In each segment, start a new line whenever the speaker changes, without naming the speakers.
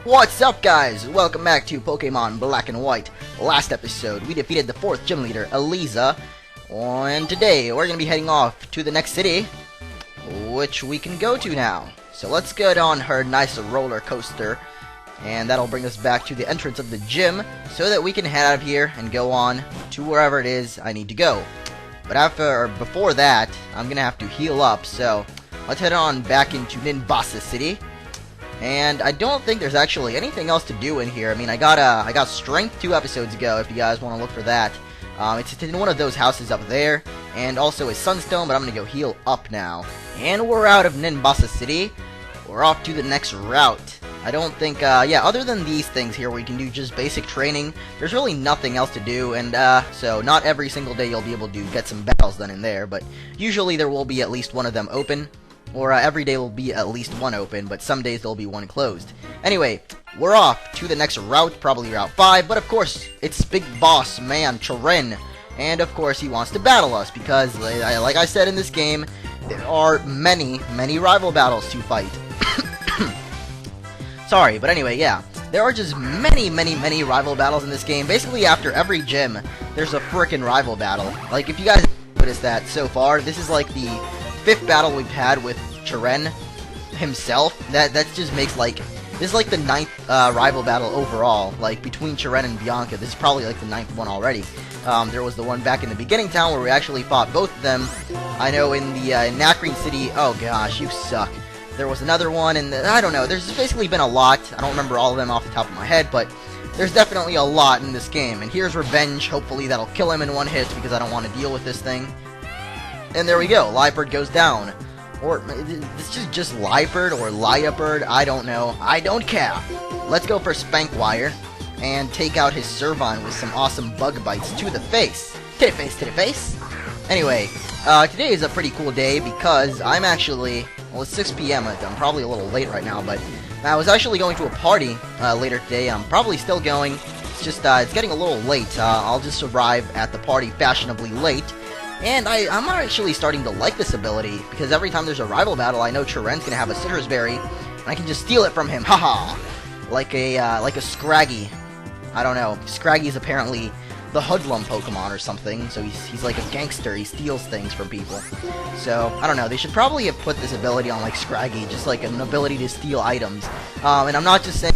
What's up, guys? Welcome back to Pokemon Black and White. Last episode, we defeated the 4th gym leader, Eliza, and today we're going to be heading off to the next city, which we can go to now. So let's get on her nice roller coaster, and that'll bring us back to the entrance of the gym, so that we can head out of here and go on to wherever it is I need to go. But before that, I'm going to have to heal up, so let's head on back into Nimbasa City. And I don't think there's actually anything else to do in here. I mean, I got strength 2 episodes ago, if you guys want to look for that. It's in one of those houses up there, and also a sunstone, but I'm going to go heal up now. And we're out of Nimbasa City. We're off to the next route. I don't think, other than these things here where you can do just basic training, there's really nothing else to do, and, so not every single day you'll be able to get some battles done in there, but usually there will be at least one of them open. Or every day will be at least one open, but some days there'll be one closed. Anyway, we're off to the next route, probably Route 5, but of course, it's Big Boss Man Chiren. And of course, he wants to battle us, because, like I said in this game, there are many rival battles to fight. Sorry, but anyway, yeah. There are just many rival battles in this game. Basically, after every gym, there's a frickin' rival battle. Like, if you guys noticed that so far, this is like the 5th battle we've had with Chiren himself. That just makes, like, this is like the 9th rival battle overall, like between Chiren and Bianca. This is probably like the 9th one already. There was the one back in the beginning town where we actually fought both of them. I know in the Nakreen City, oh gosh, you suck. There was another one, and I don't know, there's basically been a lot. I don't remember all of them off the top of my head, but there's definitely a lot in this game. And here's Revenge. Hopefully that'll kill him in one hit, because I don't want to deal with this thing. And there we go, Liepard goes down. Or, this is just Liepard or Liepard, I don't know. I don't care. Let's go for Spankwire and take out his Servine with some awesome bug bites to the face. To the face, to the face. Anyway, today is a pretty cool day because I'm actually, well, it's 6 p.m. I'm probably a little late right now, but I was actually going to a party later today. I'm probably still going. It's just, it's getting a little late. I'll just arrive at the party fashionably late. And I'm actually starting to like this ability, because every time there's a rival battle, I know Chiren's gonna have a Citrus Berry, and I can just steal it from him, haha! Like a Scraggy. I don't know, Scraggy's apparently the hoodlum Pokemon or something, so he's like a gangster, he steals things from people. So, I don't know, they should probably have put this ability on like Scraggy, just like an ability to steal items. And I'm not just saying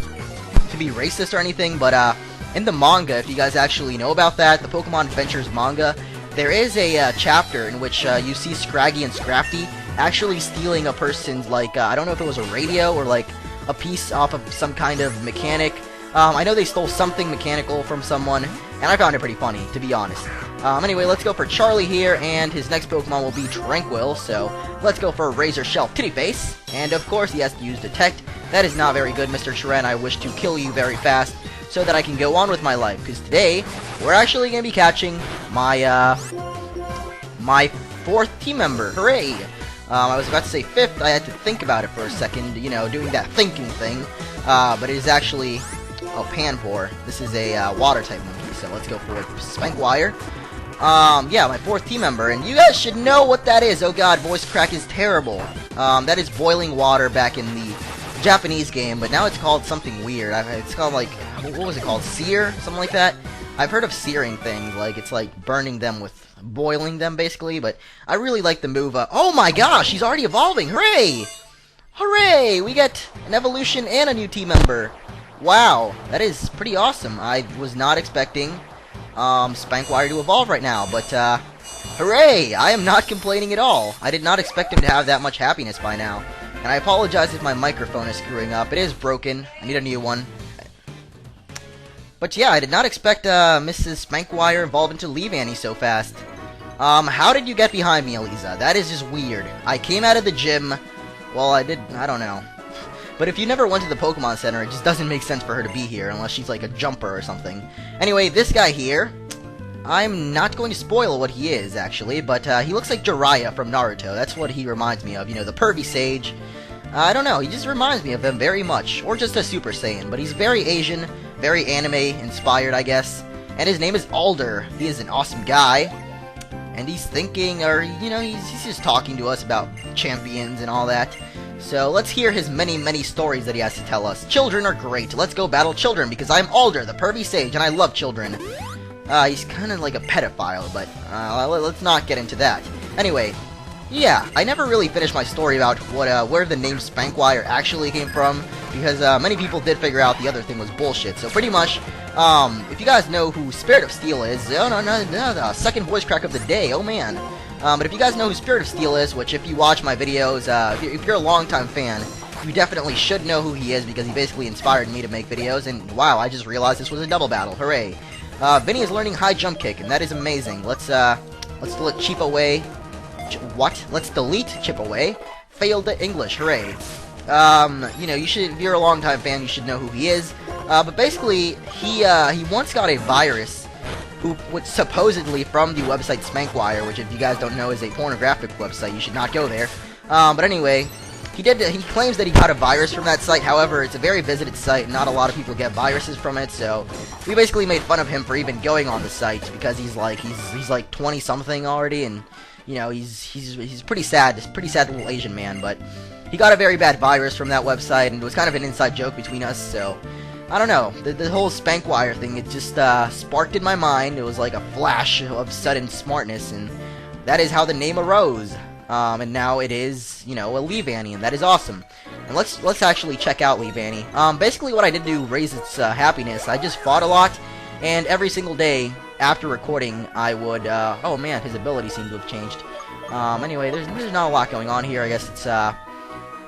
to be racist or anything, but in the manga, if you guys actually know about that, the Pokemon Adventures manga, there is a chapter in which you see Scraggy and Scrafty actually stealing a person's, like, I don't know if it was a radio or, like, a piece off of some kind of mechanic. I know they stole something mechanical from someone, and I found it pretty funny, to be honest. Anyway, let's go for Charlie here, and his next Pokemon will be Tranquil, so let's go for Razor Shell Titty Face. And, of course, he has to use Detect. That is not very good, Mr. Chiren. I wish to kill you very fast, so that I can go on with my life, because today, we're actually going to be catching my, my 4th team member. Hooray! I was about to say 5th, I had to think about it for a second, you know, doing that thinking thing, but it is actually, Panpour. This is a, water-type monkey, so let's go for Spankwire. Yeah, my 4th team member, and you guys should know what that is. Oh god, voice crack is terrible. That is boiling water back in the Japanese game, but now it's called something weird. It's called, like, what was it called? Sear? Something like that? I've heard of searing things, like, it's like burning them with, boiling them, basically, but I really like the move. Oh my gosh, he's already evolving! Hooray! Hooray! We get an evolution and a new team member. Wow, that is pretty awesome. I was not expecting, Spankwire to evolve right now, but, hooray! I am not complaining at all. I did not expect him to have that much happiness by now. And I apologize if my microphone is screwing up. It is broken. I need a new one. But yeah, I did not expect Mrs. Spankwire evolving to leave Annie so fast. How did you get behind me, Eliza? That is just weird. I came out of the gym. Well, I don't know. But if you never went to the Pokemon Center, it just doesn't make sense for her to be here, unless she's like a jumper or something. Anyway, this guy here, I'm not going to spoil what he is, actually, but he looks like Jiraiya from Naruto. That's what he reminds me of, you know, the pervy sage. I don't know, he just reminds me of him very much, or just a Super Saiyan, but he's very Asian, very anime-inspired, I guess, and his name is Alder. He is an awesome guy, and he's thinking, or, you know, he's just talking to us about champions and all that. So let's hear his many stories that he has to tell us. Children are great. Let's go battle children, because I'm Alder, the pervy sage, and I love children. He's kind of like a pedophile, but let's not get into that. Anyway, yeah, I never really finished my story about where the name Spankwire actually came from, because many people did figure out the other thing was bullshit. So pretty much, if you guys know who Spirit of Steel is, the second voice crack of the day, oh man. But if you guys know who Spirit of Steel is, which if you watch my videos, if you're a longtime fan, you definitely should know who he is, because he basically inspired me to make videos, and wow, I just realized this was a double battle, hooray. Vinny is learning high jump kick, and that is amazing. Let's delete chip away. What? Let's delete chip away. Failed the English, hooray. You know, you should, if you're a longtime fan, you should know who he is. But basically, he once got a virus who was supposedly from the website Spankwire, which if you guys don't know is a pornographic website. You should not go there. But anyway, he claims that he got a virus from that site. However, it's a very visited site, and not a lot of people get viruses from it. So we basically made fun of him for even going on the site, because he's like 20 something already, and you know, he's pretty sad. This pretty sad little Asian man, but he got a very bad virus from that website, and it was kind of an inside joke between us. So I don't know, the whole Spankwire thing, it just sparked in my mind. It was like a flash of sudden smartness, and that is how the name arose. And now it is, you know, a Leavanny, and that is awesome. And let's actually check out Leavanny. Basically what I did to raise its happiness, I just fought a lot, and every single day after recording, I would, oh man, his ability seemed to have changed. Anyway, there's not a lot going on here. I guess it's,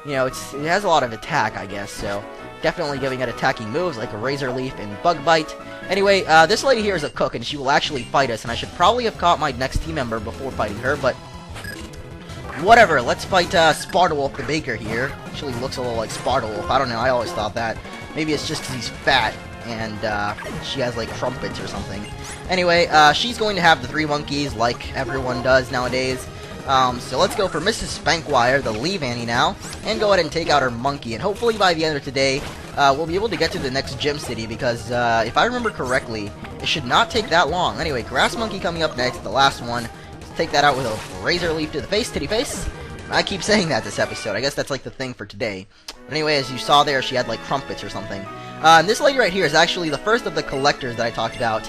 you know, it has a lot of attack, I guess, so definitely giving it attacking moves like a Razor Leaf and Bug Bite. Anyway, this lady here is a cook, and she will actually fight us, and I should probably have caught my next team member before fighting her, but whatever. Let's fight Spartawolf the Baker here. Actually looks a little like Spartawolf. I don't know, I always thought that. Maybe it's just because he's fat, and she has like trumpets or something. Anyway, she's going to have the 3 monkeys like everyone does nowadays. So let's go for Mrs. Spankwire, the Leavanny now, and go ahead and take out her monkey. And hopefully by the end of today, we'll be able to get to the next gym city, because if I remember correctly, it should not take that long. Anyway, Grass Monkey coming up next, the last one. Let's take that out with a Razor Leaf to the face, titty face. I keep saying that this episode. I guess that's like the thing for today. But anyway, as you saw there, she had like trumpets or something. And this lady right here is actually the first of the collectors that I talked about.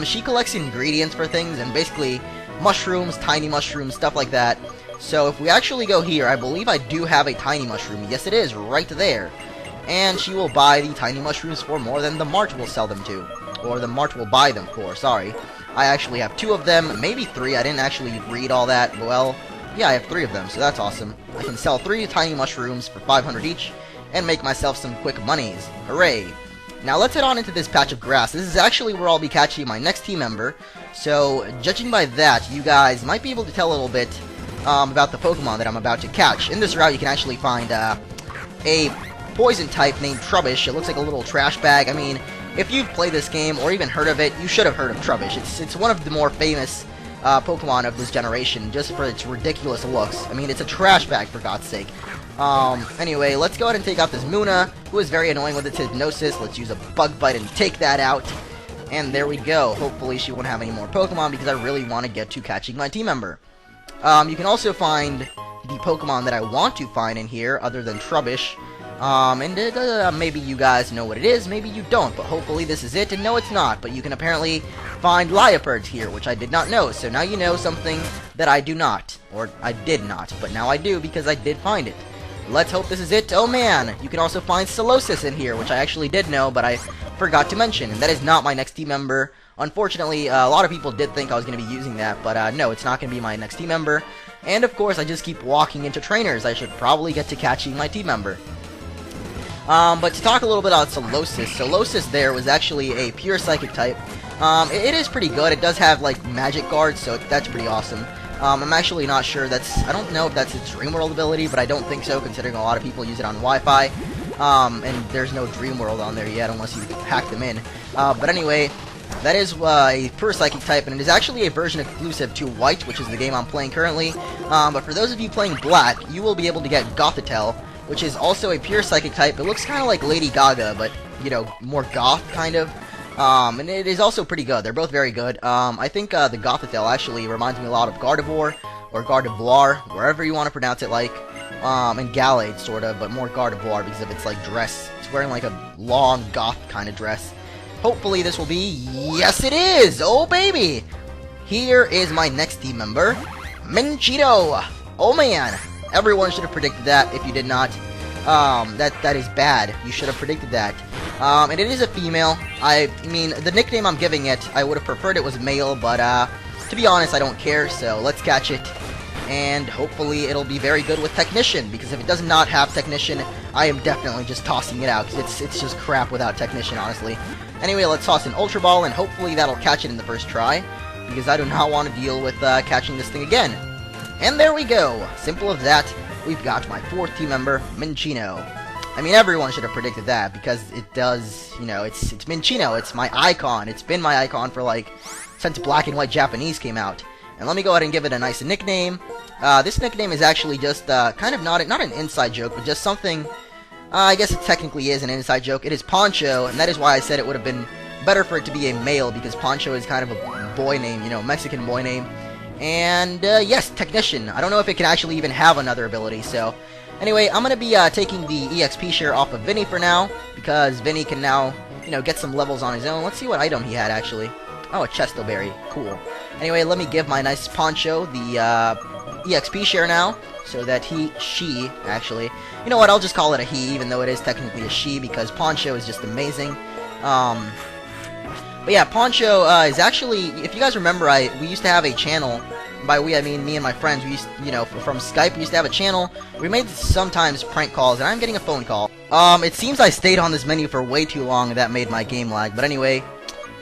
She collects ingredients for things, and basically mushrooms, tiny mushrooms, stuff like that. So if we actually go here, I believe I do have a tiny mushroom. Yes, it is, right there. And she will buy the tiny mushrooms for more than the mart will sell them to. Or the mart will buy them for, sorry. I actually have 2 of them, maybe 3. I didn't actually read all that. Well, yeah, I have 3 of them, so that's awesome. I can sell 3 tiny mushrooms for 500 each, and make myself some quick monies. Hooray! Now let's head on into this patch of grass. This is actually where I'll be catching my next team member. So, judging by that, you guys might be able to tell a little bit about the Pokemon that I'm about to catch. In this route, you can actually find a poison type named Trubbish. It looks like a little trash bag. I mean, if you've played this game or even heard of it, you should have heard of Trubbish. It's one of the more famous Pokemon of this generation, just for its ridiculous looks. I mean, it's a trash bag, for God's sake. Anyway, let's go ahead and take out this Munna, who is very annoying with its hypnosis. Let's use a Bug Bite and take that out. And there we go. Hopefully she won't have any more Pokemon, because I really want to get to catching my team member. You can also find the Pokemon that I want to find in here, other than Trubbish. Maybe you guys know what it is, maybe you don't, but hopefully this is it, and no it's not. But you can apparently find Liepard here, which I did not know, so now you know something that I do not. Or, I did not, but now I do, because I did find it. Let's hope this is it. Oh man, you can also find Solosis in here, which I actually did know, but I forgot to mention, and that is not my next team member. Unfortunately, a lot of people did think I was going to be using that, but no, it's not going to be my next team member. And of course, I just keep walking into trainers. I should probably get to catching my team member. But to talk a little bit about Solosis there was actually a pure psychic type. It is pretty good. It does have like magic guards, so that's pretty awesome. I'm actually not sure I don't know if that's its Dream World ability, but I don't think so, considering a lot of people use it on Wi-Fi. And there's no Dream World on there yet, unless you hack them in. But anyway, that is a pure psychic type, and it is actually a version exclusive to White, which is the game I'm playing currently. But for those of you playing Black, you will be able to get Gothitelle, which is also a pure psychic type. It looks kind of like Lady Gaga, but, you know, more goth, kind of. And it is also pretty good. They're both very good. I think the Gothitelle actually reminds me a lot of Gardevoir, or Gardevoir, wherever you want to pronounce it like. and Gallade, sort of, but more Gardevoir because of its, like, dress. It's wearing, like, a long goth kind of dress. Hopefully this will be... Yes, it is! Oh, baby! Here is my next team member, Minchito! Oh, man! Everyone should have predicted that. If you did not, that is bad. You should have predicted that. And it is a female. I mean, the nickname I'm giving it, I would have preferred it was male, but, to be honest, I don't care, so let's catch it. And hopefully it'll be very good with Technician, because if it does not have Technician, I am definitely just tossing it out, because it's just crap without Technician, honestly. Anyway, let's toss an Ultra Ball, and hopefully that'll catch it in the first try, because I do not want to deal with catching this thing again. And there we go! Simple as that, we've got my fourth team member, Minchino. I mean, everyone should have predicted that, because it does, you know, it's Minchino, it's my icon, it's been my icon for, like, since Black and White Japanese came out. And let me go ahead and give it a nice nickname. This nickname is actually just, kind of not an inside joke, but just something, I guess it technically is an inside joke. It is Pancho, and that is why I said it would have been better for it to be a male, because Pancho is kind of a boy name, you know, Mexican boy name. And, yes, Technician. I don't know if it can actually even have another ability, so... Anyway, I'm going to be taking the EXP share off of Vinny for now, because Vinny can now, you know, get some levels on his own. Let's see what item he had, actually. Oh, a Chesto Berry. Cool. Anyway, let me give my nice Pancho the EXP share now, so that she, actually... You know what, I'll just call it a he, even though it is technically a she, because Pancho is just amazing. But yeah, Pancho is actually... If you guys remember, we used to have a channel... By we, I mean me and my friends. We used, you know, from Skype, we used to have a channel. We made sometimes prank calls, and I'm getting a phone call. It seems I stayed on this menu for way too long, and that made my game lag. But anyway,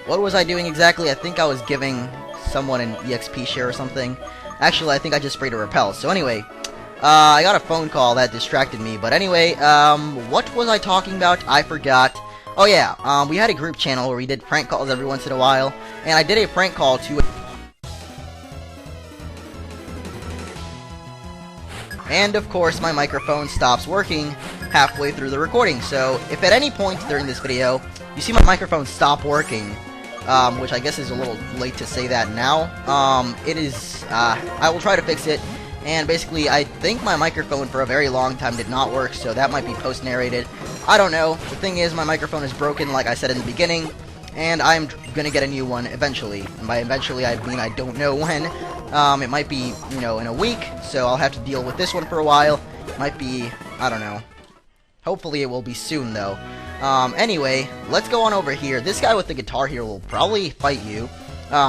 what was I doing exactly? I think I was giving someone an EXP share or something. Actually, I think I just sprayed a repel. So anyway, I got a phone call that distracted me. But anyway, what was I talking about? I forgot. Oh yeah, we had a group channel where we did prank calls every once in a while, and I did a prank call to... And, of course, my microphone stops working halfway through the recording. So, if at any point during this video, you see my microphone stop working, which I guess is a little late to say that now, it is, I will try to fix it. And basically, I think my microphone for a very long time did not work, so that might be post-narrated. I don't know. The thing is, my microphone is broken, like I said in the beginning, and I'm gonna get a new one eventually. And by eventually, I mean I don't know when. It might be, you know, in a week, so I'll have to deal with this one for a while. Might be, I don't know. Hopefully it will be soon, though. Anyway, let's go on over here. This guy with the guitar here will probably fight you.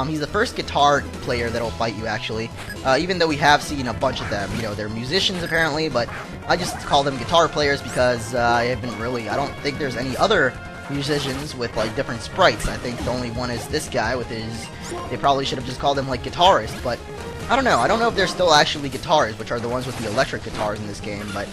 He's the first guitar player that'll fight you, actually. Even though we have seen a bunch of them. You know, they're musicians, apparently, but I just call them guitar players because I don't think there's any other musicians with, like, different sprites. I think the only one is this guy with his... They probably should have just called him, like, guitarist, but I don't know. I don't know if they're still actually guitarists, which are the ones with the electric guitars in this game, but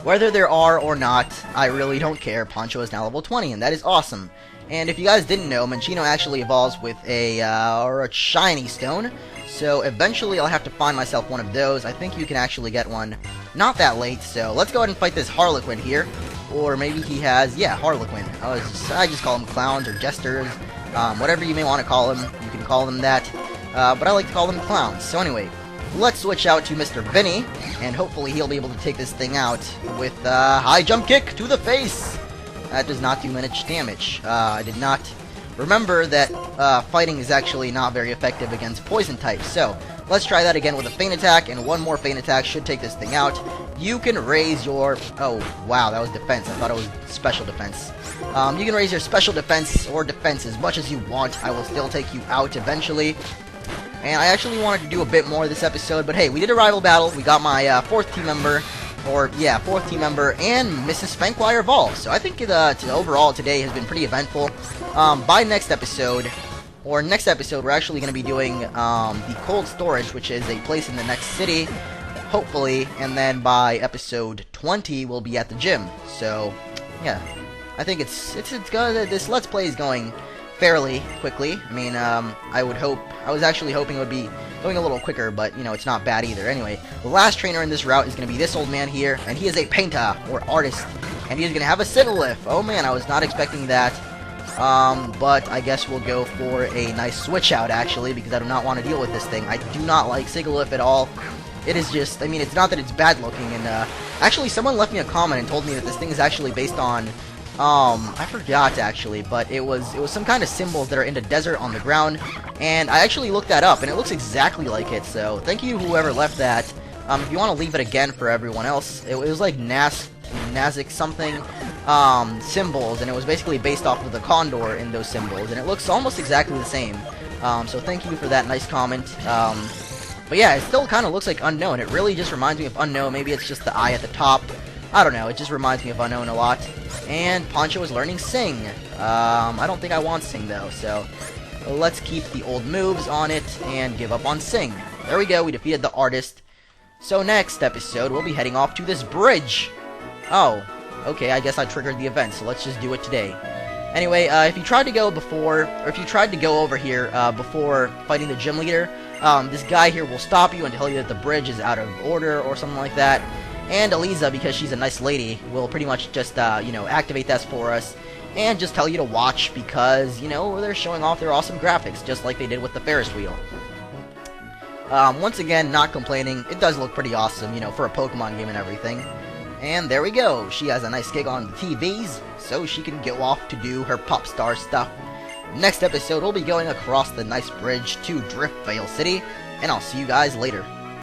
whether there are or not, I really don't care. Pancho is now level 20, and that is awesome. And if you guys didn't know, Minchino actually evolves with a shiny stone, so eventually I'll have to find myself one of those. I think you can actually get one not that late, so let's go ahead and fight this Harlequin here. Or maybe he has, yeah, Harlequin. I just call them clowns or jesters. Whatever you may want to call them, you can call them that. But I like to call them clowns. So anyway, let's switch out to Mr. Vinny, and hopefully he'll be able to take this thing out with high jump kick to the face. That does not do much damage. I did not remember that fighting is actually not very effective against poison types. So let's try that again with a feint attack, and one more feint attack should take this thing out. You can raise your... Oh, wow, that was defense. I thought it was special defense. You can raise your special defense or defense as much as you want. I will still take you out eventually. And I actually wanted to do a bit more this episode, but hey, we did a rival battle. We got my fourth team member, and Mrs. Spankwire Vol. So I think overall today has been pretty eventful. By next episode, we're actually going to be doing the cold storage, which is a place in the next city, hopefully, and then by episode 20 we'll be at the gym. So yeah, I think it's good. This Let's Play is going fairly quickly. I mean, I was actually hoping it would be going a little quicker, but you know, it's not bad either. Anyway, the last trainer in this route is going to be this old man here, and he is a painter or artist, and he is going to have a Sigilyph. Oh man, I was not expecting that. But I guess we'll go for a nice switch out, actually, because I do not want to deal with this thing. I do not like Sigilyph at all. It is just, I mean, it's not that it's bad looking, and actually someone left me a comment and told me that this thing is actually based on, I forgot actually, but it was some kind of symbols that are in the desert on the ground, and I actually looked that up, and it looks exactly like it, so thank you whoever left that. If you want to leave it again for everyone else, it was like Nazic something, symbols, and it was basically based off of the condor in those symbols, and it looks almost exactly the same. So thank you for that nice comment. But yeah, it still kind of looks like Unknown. It really just reminds me of Unknown. Maybe it's just the eye at the top. I don't know. It just reminds me of Unknown a lot. And Pancho is learning Sing. I don't think I want Sing though, so let's keep the old moves on it and give up on Sing. There we go. We defeated the artist. So next episode, we'll be heading off to this bridge. Oh, okay, I guess I triggered the event, so let's just do it today. Anyway, if you tried to go before, or if you tried to go over here before fighting the gym leader, this guy here will stop you and tell you that the bridge is out of order or something like that. And Eliza, because she's a nice lady, will pretty much just, you know, activate that for us and just tell you to watch because, you know, they're showing off their awesome graphics, just like they did with the Ferris wheel. Once again, not complaining. It does look pretty awesome, you know, for a Pokemon game and everything. And there we go. She has a nice gig on the TVs, so she can go off to do her pop star stuff. Next episode, we'll be going across the nice bridge to Driftveil City, and I'll see you guys later.